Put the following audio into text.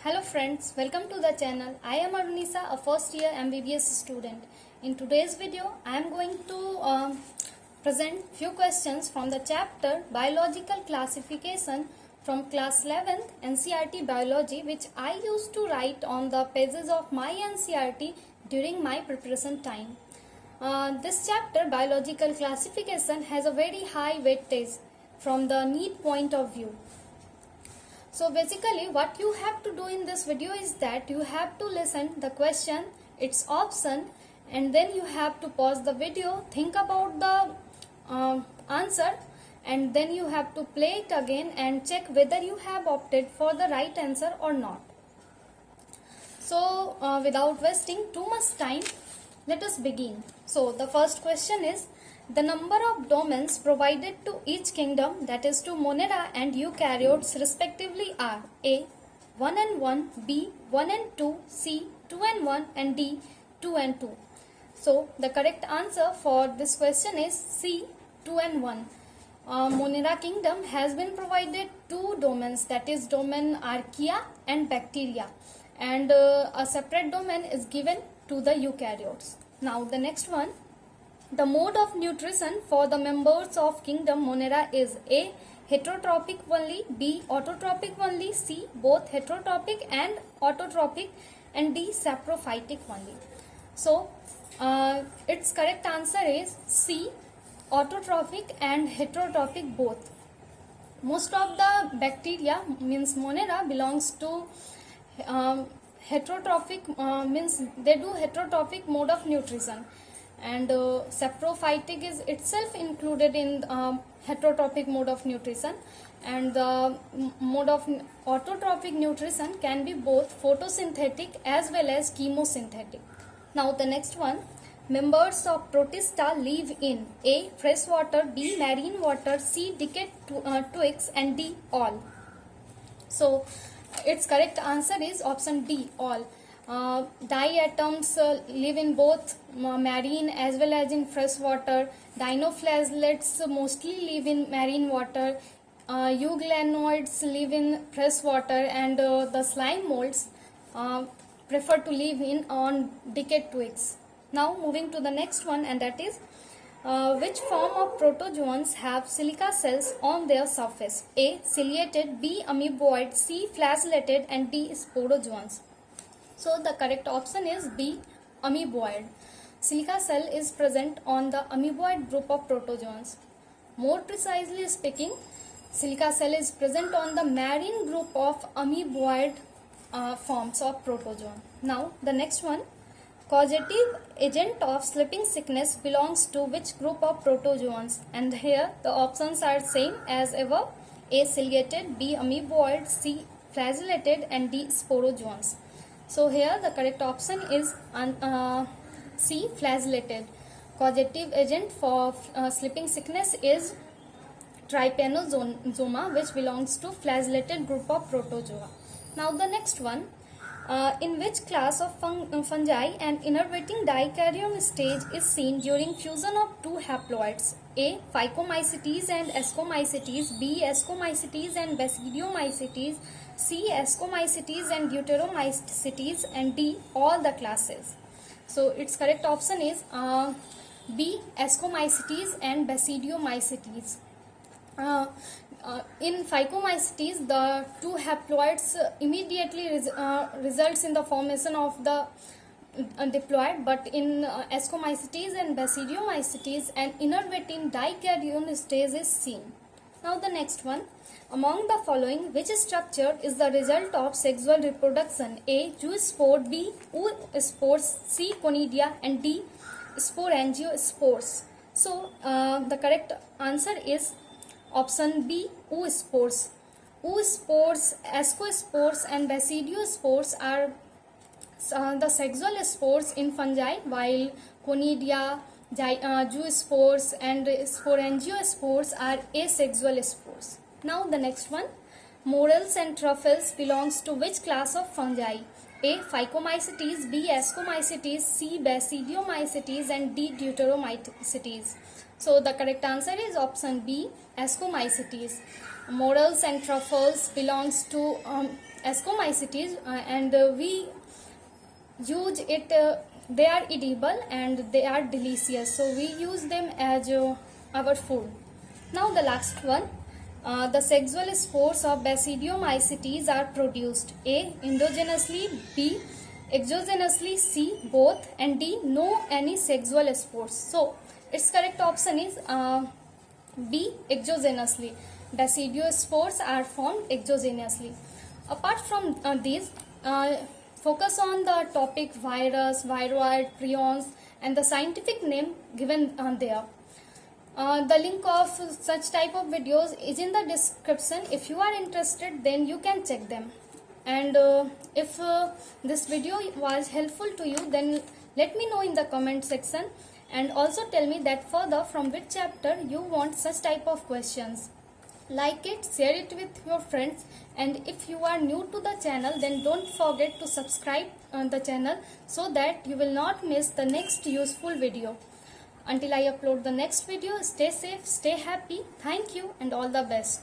Hello friends, welcome to the channel. I am Arunisa, a first year MBBS student. In today's video, I am going to present few questions from the chapter Biological Classification from class 11th NCERT Biology, which I used to write on the pages of my NCERT during my preparation time. This chapter Biological Classification has a very high weightage from the NEET point of view. So basically what you have to do in this video is that you have to listen the question, its option, and then you have to pause the video, think about the answer, and then you have to play it again and check whether you have opted for the right answer or not. So without wasting too much time, let us begin. So the first question is, the number of domains provided to each kingdom, that is to Monera and eukaryotes respectively, are A. 1 and 1, B. 1 and 2, C. 2 and 1, and D. 2 and 2. So the correct answer for this question is C. 2 and 1. Monera kingdom has been provided two domains, that is domain Archaea and bacteria, and a separate domain is given to the eukaryotes. Now the next one. The mode of nutrition for the members of kingdom Monera is A. Heterotrophic only, B. Autotrophic only, C. Both heterotrophic and autotrophic, and D. Saprophytic only. So its correct answer is C. Autotrophic and heterotrophic both. Most of the bacteria means Monera belongs to heterotrophic, means they do heterotrophic mode of nutrition, and saprophytic is itself included in heterotrophic mode of nutrition, and the mode of autotrophic nutrition can be both photosynthetic as well as chemosynthetic. Now the next one. Members of Protista live in A. Freshwater, B. Marine water, C. Decayed twigs, and D. all. So its correct answer is option D, all. Diatoms live in both marine as well as in freshwater. Dinoflagellates mostly live in marine water. Euglenoids live in freshwater, and the slime molds prefer to live in on decayed twigs. Now moving to the next one, and that is which form of protozoans have silica cells on their surface? A. Ciliated, B. Amoeboid, C. Flagellated, and D. Sporozoans. So the correct option is B. Amoeboid. Silica cell is present on the amoeboid group of protozoans. More precisely speaking, silica cell is present on the marine group of amoeboid forms of protozoan. Now the next one. Causative agent of sleeping sickness belongs to which group of protozoans? And here the options are same as above. A. Ciliated, B. Amoeboid, C. Flagellated, and D. Sporozoans. So here the correct option is C. Flagellated. Causative agent for sleeping sickness is Trypanosoma, which belongs to flagellated group of protozoa. Now the next one. In which class of fungi an innervating dikaryon stage is seen during fusion of two haploids? A. Phycomycetes and Ascomycetes, B. Ascomycetes and Basidiomycetes, C. Ascomycetes and Deuteromycetes, and D. all the classes. So its correct option is B. Ascomycetes and Basidiomycetes. In Phycomycetes, the two haploids immediately results in the formation of the diploid, but in Ascomycetes and Basidiomycetes, an innervating dikaryon stage is seen. Now the next one. Among the following, which structure is the result of sexual reproduction? A. Zoospore, B. Oospores, C. Conidia, and D. Sporangiospores. So the correct answer is option B, oospores. Oospores, ascospores, and basidiospores are the sexual spores in fungi, while conidia, zoospores, and sporangiospores are asexual spores. Now the next one. Morels and truffles belongs to which class of fungi? A. Phycomycetes, B. Ascomycetes, C. Basidiomycetes, and D. Deuteromycetes. So the correct answer is option B, Ascomycetes. morels and truffles belongs to Ascomycetes, and we use it. They are edible and they are delicious, so we use them as our food. Now the last one. The sexual spores of Basidiomycetes are produced A. endogenously, B. exogenously, C. both, and D. no any sexual spores. So its correct option is B. exogenously. Basidiospores are formed exogenously. Apart from these, focus on the topic virus, viroid, prions, and the scientific name given there. The link of such type of videos is in the description. If you are interested, then you can check them. And if this video was helpful to you, then let me know in the comment section, and also tell me that further from which chapter you want such type of questions. Like it, share it with your friends, and if you are new to the channel, then don't forget to subscribe on the channel so that you will not miss the next useful video. Until I upload the next video, stay safe, stay happy. Thank you and all the best.